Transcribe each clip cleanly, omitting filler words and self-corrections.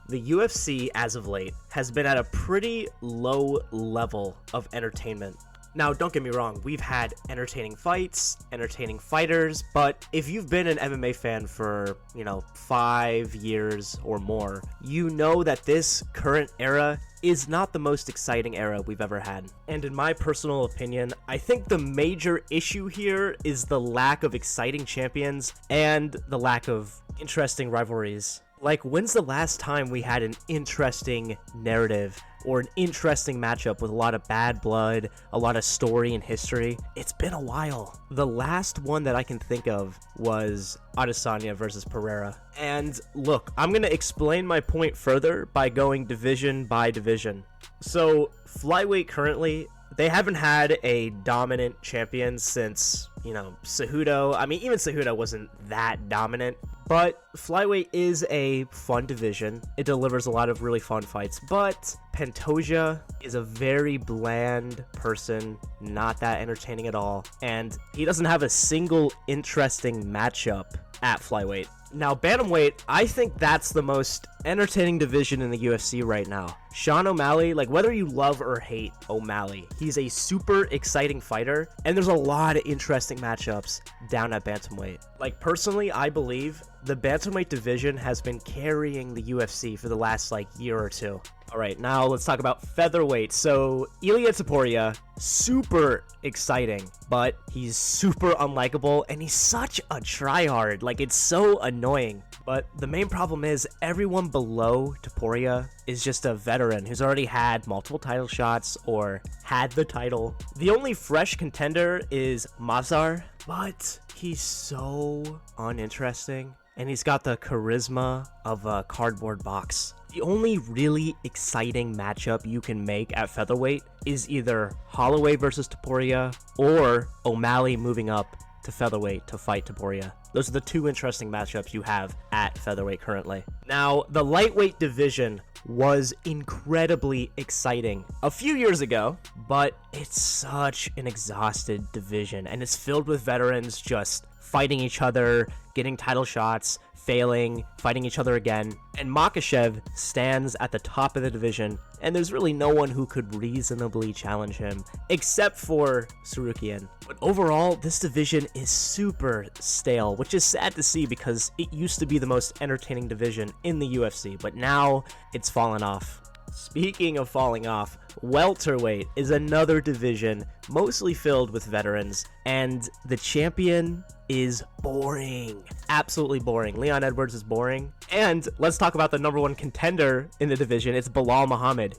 the UFC as of late has been at a pretty low level of entertainment. Now, don't get me wrong, we've had entertaining fights, entertaining fighters, but if you've been an MMA fan for, 5 years or more, you know that this current era is not the most exciting era we've ever had. And in my personal opinion, I think the major issue here is the lack of exciting champions and the lack of interesting rivalries. Like, when's the last time we had an interesting narrative or an interesting matchup with a lot of bad blood, a lot of story and history? It's been a while. The last one that I can think of was Adesanya versus Pereira. And look, I'm going to explain my point further by going division by division. So, flyweight currently, they haven't had a dominant champion since, Cejudo. I mean, even Cejudo wasn't that dominant. But flyweight is a fun division. It delivers a lot of really fun fights. But Pantoja is a very bland person, not that entertaining at all. And he doesn't have a single interesting matchup at flyweight. Now, bantamweight, I think that's the most entertaining division in the UFC right now. Sean O'Malley, whether you love or hate O'Malley, he's a super exciting fighter, and there's a lot of interesting matchups down at bantamweight. Personally, I believe the bantamweight division has been carrying the UFC for the last, year or two. All right, now let's talk about featherweight. So, Ilia Topuria, super exciting, but he's super unlikable, and he's such a tryhard. It's so annoying. But the main problem is everyone below Topuria is just a veteran who's already had multiple title shots or had the title. The only fresh contender is Mazar, but he's so uninteresting, and he's got the charisma of a cardboard box. The only really exciting matchup you can make at featherweight is either Holloway versus Topuria or O'Malley moving up to featherweight to fight Topuria. Those are the two interesting matchups you have at featherweight currently. Now, the lightweight division was incredibly exciting a few years ago, but it's such an exhausted division, and it's filled with veterans just fighting each other, getting title shots, failing, fighting each other again. And Makhachev stands at the top of the division, and there's really no one who could reasonably challenge him, except for Sarukian. But overall, this division is super stale, which is sad to see because it used to be the most entertaining division in the UFC, but now it's fallen off. Speaking of falling off, welterweight is another division mostly filled with veterans, and the champion is boring. Absolutely boring. Leon Edwards is boring. And let's talk about the number one contender in the division. It's Bilal Muhammad,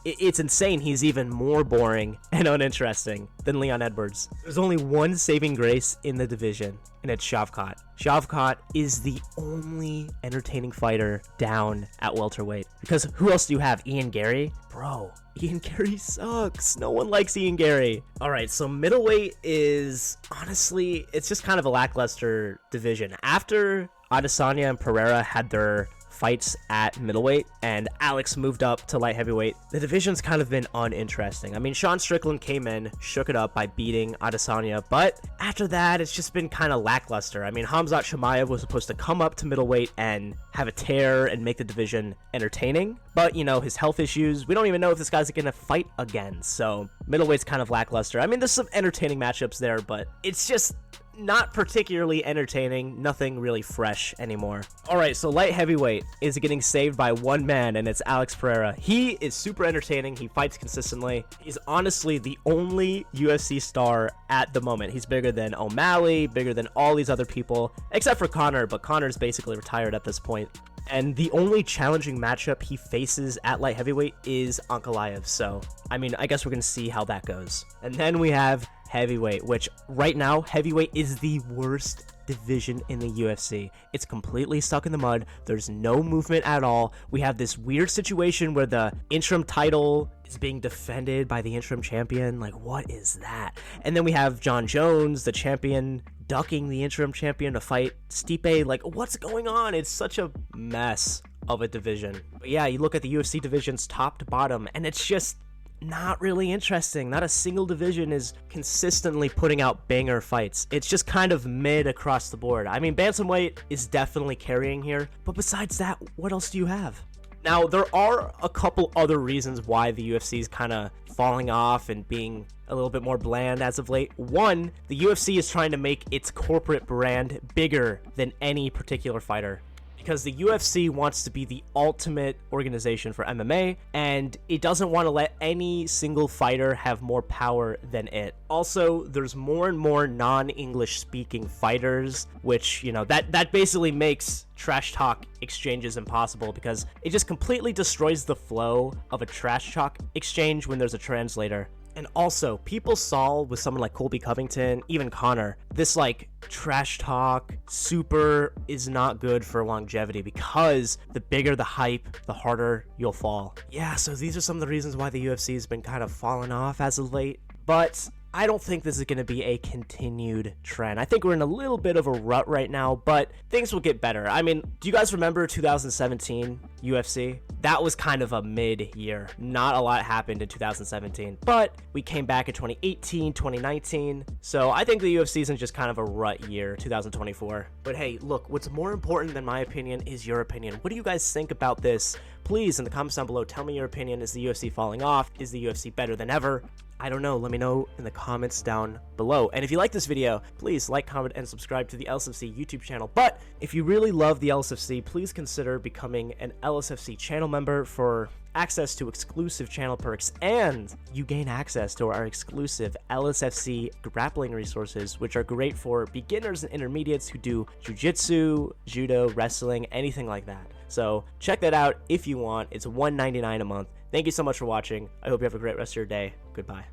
it's insane. He's even more boring and uninteresting than Leon Edwards. There's only one saving grace in the division, and it's Shavkat. Shavkat is the only entertaining fighter down at welterweight. Because who else do you have? Ian Gary? Bro, Ian Gary sucks. No one likes Ian Gary. All right, so middleweight is, honestly, it's just kind of a lackluster division. After Adesanya and Pereira had their fights at middleweight and Alex moved up to light heavyweight, the division's kind of been uninteresting. I mean, Sean Strickland came in, shook it up by beating Adesanya, but after that, it's just been kind of lackluster. I mean, Khamzat Chimaev was supposed to come up to middleweight and have a tear and make the division entertaining, but, his health issues, we don't even know if this guy's gonna fight again, so middleweight's kind of lackluster. I mean, there's some entertaining matchups there, but it's just not particularly entertaining, nothing really fresh anymore. Alright, so light heavyweight is getting saved by one man, and it's Alex Pereira. He is super entertaining, he fights consistently. He's honestly the only UFC star at the moment. He's bigger than O'Malley, bigger than all these other people, except for Conor, but Conor's basically retired at this point. And the only challenging matchup he faces at light heavyweight is Ankalaev, so, I mean, I guess we're gonna see how that goes. And then we have heavyweight, which right now, heavyweight is the worst division in the UFC. It's completely stuck in the mud. There's no movement at all. We have this weird situation where the interim title is being defended by the interim champion. What is that? And then we have John Jones, the champion, ducking the interim champion to fight Stipe. What's going on? It's such a mess of a division. But yeah, you look at the UFC divisions top to bottom, and it's just not really interesting. Not a single division is consistently putting out banger fights. It's just kind of mid across the board. I mean, bantamweight is definitely carrying here, but besides that, what else do you have? Now, there are a couple other reasons why the UFC is kind of falling off and being a little bit more bland as of late. One, the UFC is trying to make its corporate brand bigger than any particular fighter, because the UFC wants to be the ultimate organization for MMA, and it doesn't want to let any single fighter have more power than it. Also, there's more and more non-English speaking fighters, which, you know, that basically makes trash talk exchanges impossible, because it just completely destroys the flow of a trash talk exchange when there's a translator. And also, people saw with someone like Colby Covington, even Conor, this like trash talk super is not good for longevity, because the bigger the hype, the harder you'll fall. Yeah, so these are some of the reasons why the UFC has been kind of falling off as of late. But I don't think this is going to be a continued trend. I think we're in a little bit of a rut right now, but things will get better. I mean, do you guys remember 2017 UFC? That was kind of a mid-year. Not a lot happened in 2017, but we came back in 2018, 2019. So I think the UFC is in just kind of a rut year, 2024. But hey, look, what's more important than my opinion is your opinion. What do you guys think about this? Please, in the comments down below, tell me your opinion. Is the UFC falling off? Is the UFC better than ever? I don't know. Let me know in the comments down below. And if you like this video, please like, comment, and subscribe to the LSFC YouTube channel. But if you really love the LSFC, please consider becoming an LSFC channel member for access to exclusive channel perks, and you gain access to our exclusive LSFC grappling resources, which are great for beginners and intermediates who do jiu-jitsu, judo, wrestling, anything like that. So check that out if you want. It's $1.99 a month. Thank you so much for watching. I hope you have a great rest of your day. Goodbye.